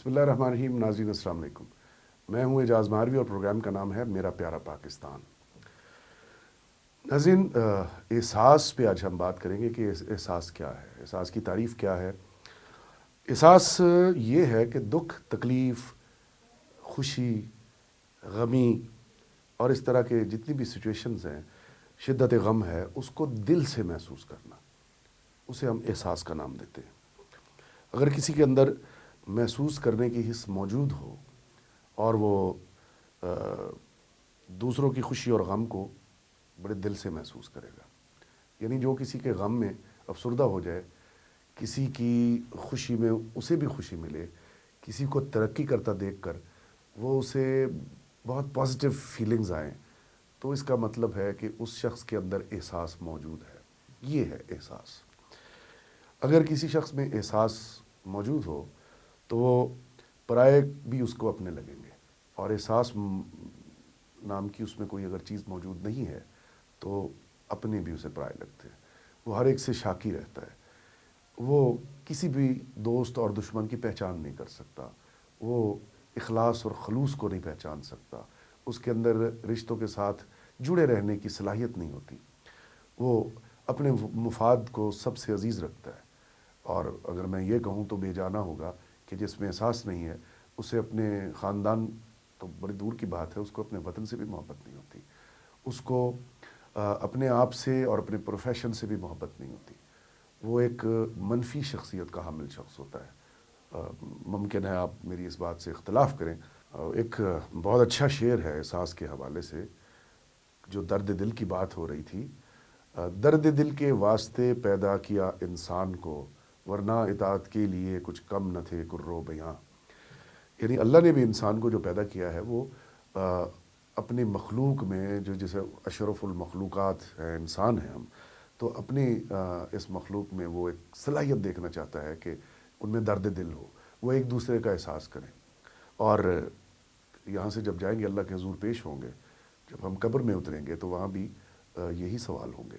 بسم اللہ الرحمن الرحیم. ناظرین السلام علیکم. میں ہوں اعجاز ماروی اور پروگرام کا نام ہے میرا پیارا پاکستان. ناظرین, احساس پہ آج ہم بات کریں گے کہ احساس کیا ہے, احساس کی تعریف کیا ہے. احساس یہ ہے کہ دکھ, تکلیف, خوشی, غمی اور اس طرح کے جتنی بھی سچویشنز ہیں, شدت غم ہے, اس کو دل سے محسوس کرنا, اسے ہم احساس کا نام دیتے ہیں. اگر کسی کے اندر محسوس کرنے کی حص موجود ہو اور وہ دوسروں کی خوشی اور غم کو بڑے دل سے محسوس کرے گا, یعنی جو کسی کے غم میں افسردہ ہو جائے, کسی کی خوشی میں اسے بھی خوشی ملے, کسی کو ترقی کرتا دیکھ کر وہ اسے بہت پازیٹیو فیلنگز آئیں, تو اس کا مطلب ہے کہ اس شخص کے اندر احساس موجود ہے. یہ ہے احساس. اگر کسی شخص میں احساس موجود ہو تو وہ پرائے بھی اس کو اپنے لگیں گے, اور احساس نام کی اس میں کوئی اگر چیز موجود نہیں ہے تو اپنے بھی اسے پرائے لگتے ہیں. وہ ہر ایک سے شاکی رہتا ہے, وہ کسی بھی دوست اور دشمن کی پہچان نہیں کر سکتا, وہ اخلاص اور خلوص کو نہیں پہچان سکتا, اس کے اندر رشتوں کے ساتھ جڑے رہنے کی صلاحیت نہیں ہوتی, وہ اپنے مفاد کو سب سے عزیز رکھتا ہے. اور اگر میں یہ کہوں تو بے جانا ہوگا کہ جس میں احساس نہیں ہے اسے اپنے خاندان تو بڑی دور کی بات ہے, اس کو اپنے وطن سے بھی محبت نہیں ہوتی, اس کو اپنے آپ سے اور اپنے پروفیشن سے بھی محبت نہیں ہوتی. وہ ایک منفی شخصیت کا حامل شخص ہوتا ہے. ممکن ہے آپ میری اس بات سے اختلاف کریں. ایک بہت اچھا شعر ہے احساس کے حوالے سے, جو درد دل کی بات ہو رہی تھی. درد دل کے واسطے پیدا کیا انسان کو, ورنہ اطاعت کے لیے کچھ کم نہ تھے کرو بیاں. یعنی اللہ نے بھی انسان کو جو پیدا کیا ہے وہ اپنی مخلوق میں, جو جسے اشرف المخلوقات ہے انسان ہیں ہم, تو اپنی اس مخلوق میں وہ ایک صلاحیت دیکھنا چاہتا ہے کہ ان میں درد دل ہو, وہ ایک دوسرے کا احساس کریں. اور یہاں سے جب جائیں گے اللہ کے حضور پیش ہوں گے, جب ہم قبر میں اتریں گے تو وہاں بھی یہی سوال ہوں گے.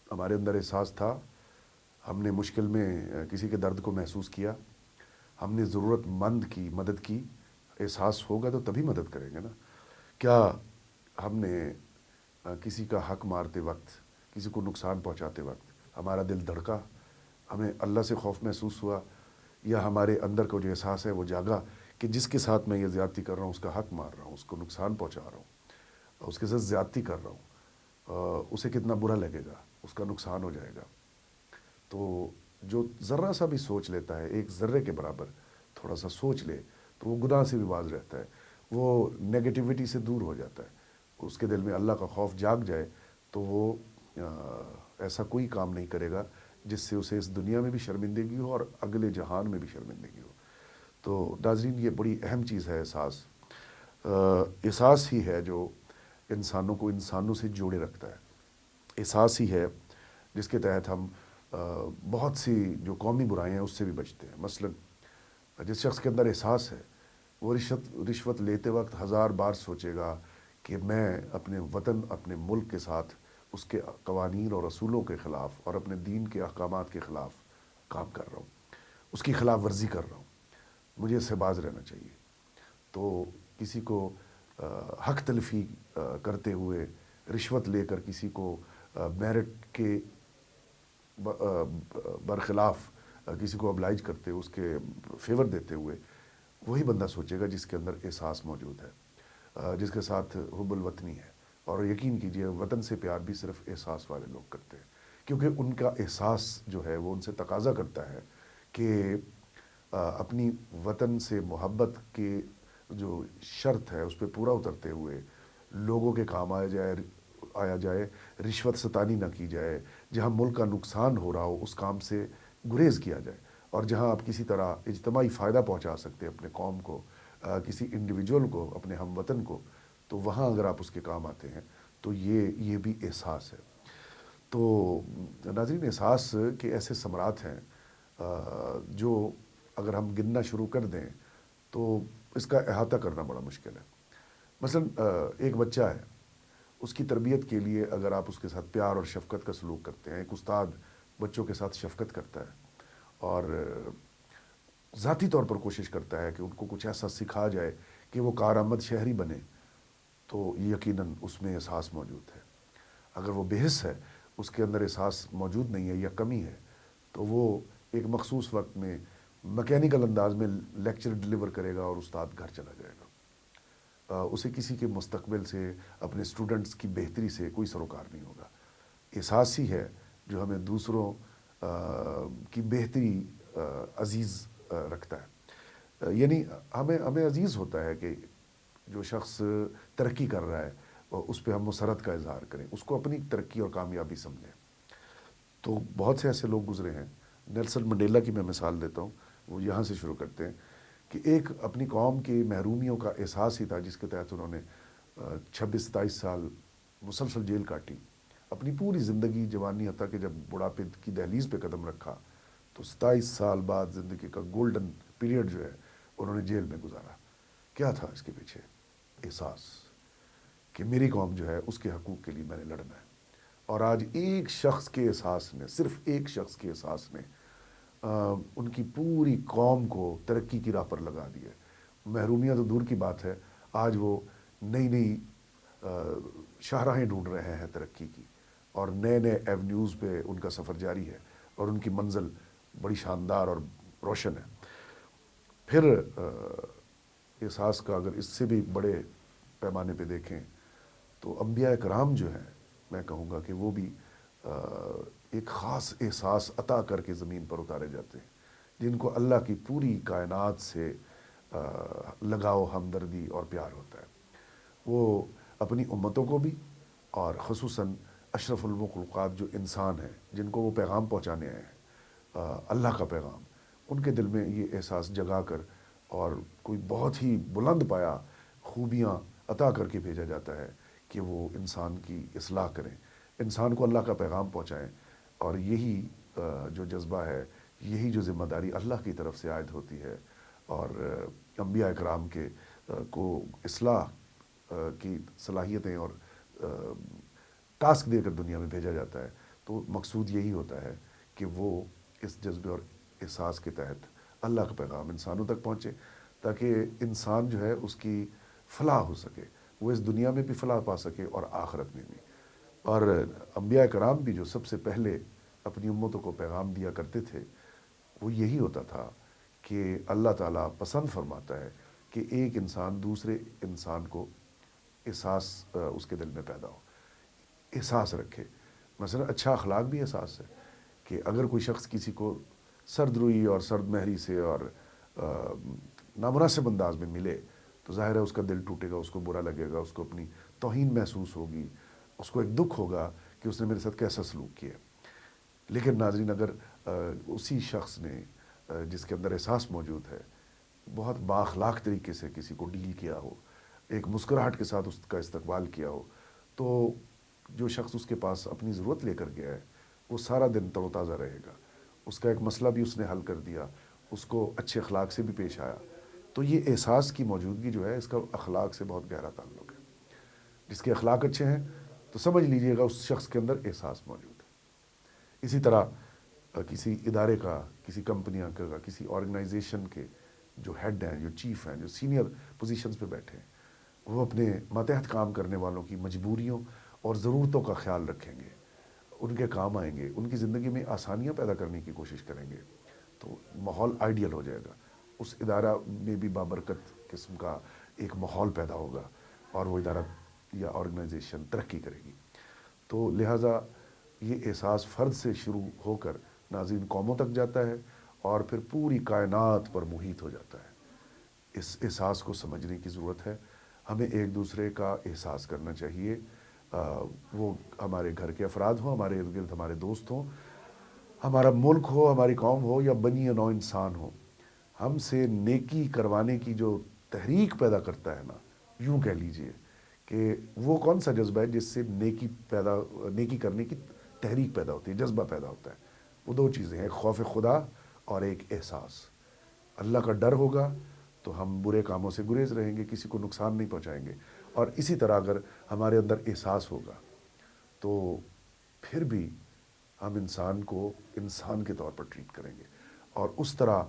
ہمارے اندر احساس تھا, ہم نے مشکل میں کسی کے درد کو محسوس کیا, ہم نے ضرورت مند کی مدد کی, احساس ہوگا تو تبھی مدد کریں گے نا. کیا ہم نے کسی کا حق مارتے وقت, کسی کو نقصان پہنچاتے وقت ہمارا دل دھڑکا, ہمیں اللہ سے خوف محسوس ہوا, یا ہمارے اندر کا جو احساس ہے وہ جاگا کہ جس کے ساتھ میں یہ زیادتی کر رہا ہوں اس کا حق مار رہا ہوں, اس کو نقصان پہنچا رہا ہوں, اس کے ساتھ زیادتی کر رہا ہوں, اسے کتنا برا لگے گا, اس کا نقصان ہو جائے گا. تو جو ذرا سا بھی سوچ لیتا ہے, ایک ذرے کے برابر تھوڑا سا سوچ لے, تو وہ گناہ سے بھی باز رہتا ہے, وہ نیگیٹیوٹی سے دور ہو جاتا ہے. اس کے دل میں اللہ کا خوف جاگ جائے تو وہ ایسا کوئی کام نہیں کرے گا جس سے اسے اس دنیا میں بھی شرمندگی ہو اور اگلے جہان میں بھی شرمندگی ہو. تو ناظرین, یہ بڑی اہم چیز ہے احساس. احساس ہی ہے جو انسانوں کو انسانوں سے جوڑے رکھتا ہے. احساس ہی ہے جس کے تحت ہم بہت سی جو قومی برائیاں ہیں اس سے بھی بچتے ہیں. مثلا جس شخص کے اندر احساس ہے وہ رشوت لیتے وقت 1000 بار سوچے گا کہ میں اپنے وطن, اپنے ملک کے ساتھ اس کے قوانین اور اصولوں کے خلاف اور اپنے دین کے احکامات کے خلاف کام کر رہا ہوں, اس کی خلاف ورزی کر رہا ہوں, مجھے اس سے باز رہنا چاہیے. تو کسی کو حق تلفی کرتے ہوئے, رشوت لے کر کسی کو میرٹ کے برخلاف کسی کو ابلائج کرتے, اس کے فیور دیتے ہوئے, وہی بندہ سوچے گا جس کے اندر احساس موجود ہے, جس کے ساتھ حب الوطنی ہے. اور یقین کیجئے وطن سے پیار بھی صرف احساس والے لوگ کرتے ہیں, کیونکہ ان کا احساس جو ہے وہ ان سے تقاضا کرتا ہے کہ اپنی وطن سے محبت کی جو شرط ہے اس پہ پورا اترتے ہوئے لوگوں کے کام آیا جائے, رشوت ستانی نہ کی جائے, جہاں ملک کا نقصان ہو رہا ہو اس کام سے گریز کیا جائے, اور جہاں آپ کسی طرح اجتماعی فائدہ پہنچا سکتے اپنے قوم کو, کسی انڈیویجول کو, اپنے ہم وطن کو, تو وہاں اگر آپ اس کے کام آتے ہیں تو یہ بھی احساس ہے. تو ناظرین, احساس کے ایسے ثمرات ہیں جو اگر ہم گننا شروع کر دیں تو اس کا احاطہ کرنا بڑا مشکل ہے. مثلا ایک بچہ ہے, اس کی تربیت کے لیے اگر آپ اس کے ساتھ پیار اور شفقت کا سلوک کرتے ہیں, ایک استاد بچوں کے ساتھ شفقت کرتا ہے اور ذاتی طور پر کوشش کرتا ہے کہ ان کو کچھ ایسا سکھا جائے کہ وہ کارآمد شہری بنے، تو یقیناً اس میں احساس موجود ہے۔ اگر وہ بے حس ہے، اس کے اندر احساس موجود نہیں ہے یا کمی ہے، تو وہ ایک مخصوص وقت میں مکینیکل انداز میں لیکچر ڈلیور کرے گا اور استاد گھر چلا جائے گا۔ اسے کسی کے مستقبل سے، اپنے اسٹوڈنٹس کی بہتری سے کوئی سروکار نہیں ہوگا۔ احساس ہی ہے جو ہمیں دوسروں کی بہتری عزیز رکھتا ہے۔ یعنی ہمیں عزیز ہوتا ہے کہ جو شخص ترقی کر رہا ہے اس پہ ہم مسرت کا اظہار کریں، اس کو اپنی ترقی اور کامیابی سمجھیں۔ تو بہت سے ایسے لوگ گزرے ہیں۔ نیلسن منڈیلا کی میں مثال دیتا ہوں، وہ یہاں سے شروع کرتے ہیں کہ ایک اپنی قوم کی محرومیوں کا احساس ہی تھا، جس کے تحت انہوں نے 26-27 سال مسلسل جیل کاٹی، اپنی پوری زندگی جوانی حتیٰ کہ جب بڑھاپے کی دہلیز پہ قدم رکھا تو 27 سال بعد زندگی کا گولڈن پیریڈ جو ہے انہوں نے جیل میں گزارا۔ کیا تھا اس کے پیچھے؟ احساس کہ میری قوم جو ہے اس کے حقوق کے لیے میں نے لڑنا ہے۔ اور آج ایک شخص کے احساس نے، صرف ایک شخص کے احساس نے ان کی پوری قوم کو ترقی کی راہ پر لگا دی ہے۔ محرومیاں تو دور کی بات ہے، آج وہ نئی نئی شاہراہیں ڈھونڈ رہے ہیں ترقی کی، اور نئے نئے ایونیوز پہ ان کا سفر جاری ہے، اور ان کی منزل بڑی شاندار اور روشن ہے۔ پھر احساس کا اگر اس سے بھی بڑے پیمانے پہ دیکھیں تو انبیاء کرام جو ہیں، میں کہوں گا کہ وہ بھی ایک خاص احساس عطا کر کے زمین پر اتارے جاتے ہیں، جن کو اللہ کی پوری کائنات سے لگاؤ، ہمدردی اور پیار ہوتا ہے۔ وہ اپنی امتوں کو بھی، اور خصوصاً اشرف المخلوقات جو انسان ہیں، جن کو وہ پیغام پہنچانے آئے ہیں، اللہ کا پیغام، ان کے دل میں یہ احساس جگا کر اور کوئی بہت ہی بلند پایا خوبیاں عطا کر کے بھیجا جاتا ہے کہ وہ انسان کی اصلاح کریں، انسان کو اللہ کا پیغام پہنچائیں۔ اور یہی جو جذبہ ہے، یہی جو ذمہ داری اللہ کی طرف سے عائد ہوتی ہے، اور انبیاء اکرام کے کو اصلاح کی صلاحیتیں اور ٹاسک دے کر دنیا میں بھیجا جاتا ہے، تو مقصود یہی ہوتا ہے کہ وہ اس جذبے اور احساس کے تحت اللہ کا پیغام انسانوں تک پہنچے، تاکہ انسان جو ہے اس کی فلاح ہو سکے، وہ اس دنیا میں بھی فلاح پا سکے اور آخرت میں بھی۔ اور انبیاء کرام بھی جو سب سے پہلے اپنی امتوں کو پیغام دیا کرتے تھے، وہ یہی ہوتا تھا کہ اللہ تعالیٰ پسند فرماتا ہے کہ ایک انسان دوسرے انسان کو احساس اس کے دل میں پیدا ہو، احساس رکھے۔ مثلا اچھا اخلاق بھی احساس ہے، کہ اگر کوئی شخص کسی کو سرد روئی اور سرد مہری سے اور نامناسب انداز میں ملے تو ظاہر ہے اس کا دل ٹوٹے گا، اس کو برا لگے گا، اس کو اپنی توہین محسوس ہوگی، اس کو ایک دکھ ہوگا کہ اس نے میرے ساتھ کیسا سلوک کیا۔ لیکن ناظرین، اگر اسی شخص نے جس کے اندر احساس موجود ہے بہت بااخلاق طریقے سے کسی کو ڈیل کیا ہو، ایک مسکراہٹ کے ساتھ اس کا استقبال کیا ہو، تو جو شخص اس کے پاس اپنی ضرورت لے کر گیا ہے وہ سارا دن تر و تازہ رہے گا، اس کا ایک مسئلہ بھی اس نے حل کر دیا، اس کو اچھے اخلاق سے بھی پیش آیا۔ تو یہ احساس کی موجودگی جو ہے، اس کا اخلاق سے بہت گہرا تعلق ہے۔ جس کے اخلاق اچھے ہیں تو سمجھ لیجئے گا اس شخص کے اندر احساس موجود ہے۔ اسی طرح کسی ادارے کا، کسی کمپنیاں کا، کسی آرگنائزیشن کے جو ہیڈ ہیں، جو چیف ہیں، جو سینئر پوزیشنز پہ بیٹھے ہیں، وہ اپنے ماتحت کام کرنے والوں کی مجبوریوں اور ضرورتوں کا خیال رکھیں گے، ان کے کام آئیں گے، ان کی زندگی میں آسانیاں پیدا کرنے کی کوشش کریں گے، تو ماحول آئیڈیل ہو جائے گا، اس ادارہ میں بھی بابرکت قسم کا ایک ماحول پیدا ہوگا، اور وہ ادارہ یا آرگنائزیشن ترقی کرے گی۔ تو لہٰذا یہ احساس فرد سے شروع ہو کر ناظرین قوموں تک جاتا ہے، اور پھر پوری کائنات پر محیط ہو جاتا ہے۔ اس احساس کو سمجھنے کی ضرورت ہے، ہمیں ایک دوسرے کا احساس کرنا چاہیے، وہ ہمارے گھر کے افراد ہوں، ہمارے ارد گرد ہمارے دوست ہوں، ہمارا ملک ہو، ہماری قوم ہو، یا بنی نوع انسان ہو، ہم سے نیکی کروانے کی جو تحریک پیدا کرتا ہے نا، یوں کہہ لیجئے کہ وہ کون سا جذبہ ہے جس سے نیکی کرنے کی تحریک پیدا ہوتی ہے، جذبہ پیدا ہوتا ہے؟ وہ دو چیزیں ہیں، ایک خوف خدا اور ایک احساس۔ اللہ کا ڈر ہوگا تو ہم برے کاموں سے گریز رہیں گے، کسی کو نقصان نہیں پہنچائیں گے، اور اسی طرح اگر ہمارے اندر احساس ہوگا تو پھر بھی ہم انسان کو انسان کے طور پر ٹریٹ کریں گے، اور اس طرح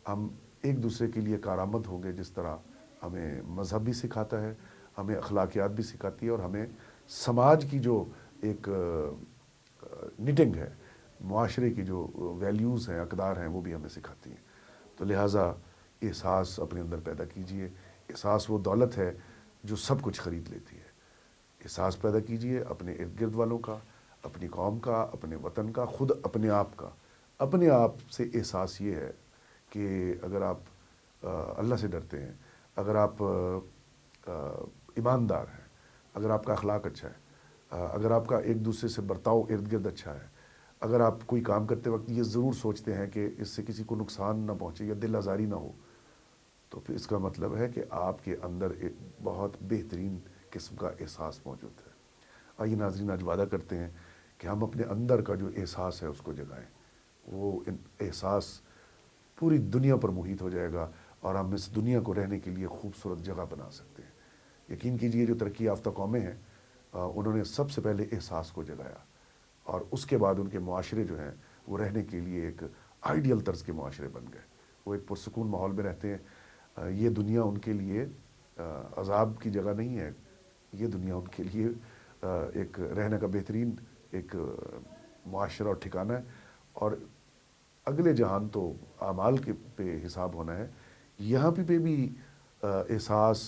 ہم ایک دوسرے کے لیے کارآمد ہوں گے، جس طرح ہمیں مذہب بھی سکھاتا ہے، ہمیں اخلاقیات بھی سکھاتی ہے، اور ہمیں سماج کی جو ایک نٹنگ ہے، معاشرے کی جو ویلیوز ہیں، اقدار ہیں، وہ بھی ہمیں سکھاتی ہیں۔ تو لہٰذا احساس اپنے اندر پیدا کیجئے۔ احساس وہ دولت ہے جو سب کچھ خرید لیتی ہے۔ احساس پیدا کیجئے اپنے ارد گرد والوں کا، اپنی قوم کا، اپنے وطن کا، خود اپنے آپ کا۔ اپنے آپ سے احساس یہ ہے کہ اگر آپ اللہ سے ڈرتے ہیں، اگر آپ ایماندار ہیں، اگر آپ کا اخلاق اچھا ہے، اگر آپ کا ایک دوسرے سے برتاؤ ارد گرد اچھا ہے، اگر آپ کوئی کام کرتے وقت یہ ضرور سوچتے ہیں کہ اس سے کسی کو نقصان نہ پہنچے یا دل آزاری نہ ہو، تو پھر اس کا مطلب ہے کہ آپ کے اندر ایک بہت بہترین قسم کا احساس موجود ہے۔ آئیے ناظرین، آج وعدہ کرتے ہیں کہ ہم اپنے اندر کا جو احساس ہے اس کو جگائیں۔ وہ احساس پوری دنیا پر محیط ہو جائے گا، اور ہم اس دنیا کو رہنے کے لیے خوبصورت جگہ بنا سکتے ہیں۔ یقین کیجئے جو ترقی یافتہ قومیں ہیں، انہوں نے سب سے پہلے احساس کو جگایا، اور اس کے بعد ان کے معاشرے جو ہیں وہ رہنے کے لیے ایک آئیڈیل طرز کے معاشرے بن گئے۔ وہ ایک پرسکون ماحول میں رہتے ہیں۔ یہ دنیا ان کے لیے عذاب کی جگہ نہیں ہے، یہ دنیا ان کے لیے ایک رہنے کا بہترین ایک معاشرہ اور ٹھکانہ ہے، اور اگلے جہان تو اعمال کے پہ حساب ہونا ہے۔ یہاں پہ بھی احساس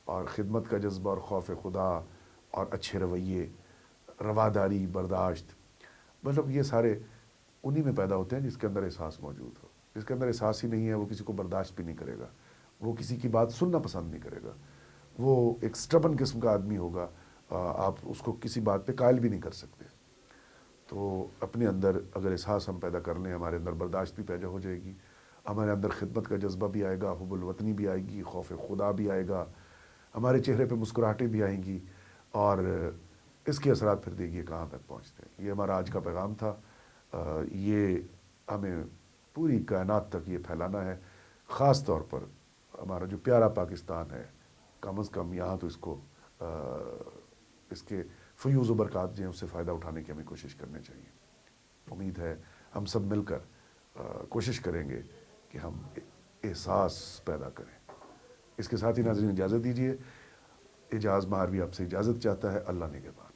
اور خدمت کا جذبہ اور خوف خدا اور اچھے رویے، رواداری، برداشت، مطلب یہ سارے انہی میں پیدا ہوتے ہیں جس کے اندر احساس موجود ہو۔ جس کے اندر احساس ہی نہیں ہے وہ کسی کو برداشت بھی نہیں کرے گا، وہ کسی کی بات سننا پسند نہیں کرے گا، وہ ایک سٹبن قسم کا آدمی ہوگا، آپ اس کو کسی بات پہ قائل بھی نہیں کر سکتے۔ تو اپنے اندر اگر احساس ہم پیدا کر لیں، ہمارے اندر برداشت بھی پیدا ہو جائے گی، ہمارے اندر خدمت کا جذبہ بھی آئے گا، حب الوطنی بھی آئے گی، خوف خدا بھی آئے گا، ہمارے چہرے پہ مسکراہٹیں بھی آئیں گی، اور اس کے اثرات پھر دیکھیے کہاں تک پہنچتے ہیں۔ یہ ہمارا آج کا پیغام تھا۔ یہ ہمیں پوری کائنات تک یہ پھیلانا ہے، خاص طور پر ہمارا جو پیارا پاکستان ہے، کم از کم یہاں تو اس کو اس کے فیوز و برکات جو ہیں اس سے فائدہ اٹھانے کی ہمیں کوشش کرنی چاہیے۔ امید ہے ہم سب مل کر کوشش کریں گے کہ ہم احساس پیدا کریں۔ اس کے ساتھ ہی ناظرین اجازت دیجیے، اعجاز مہاروی آپ سے اجازت چاہتا ہے۔ اللہ نگہبان۔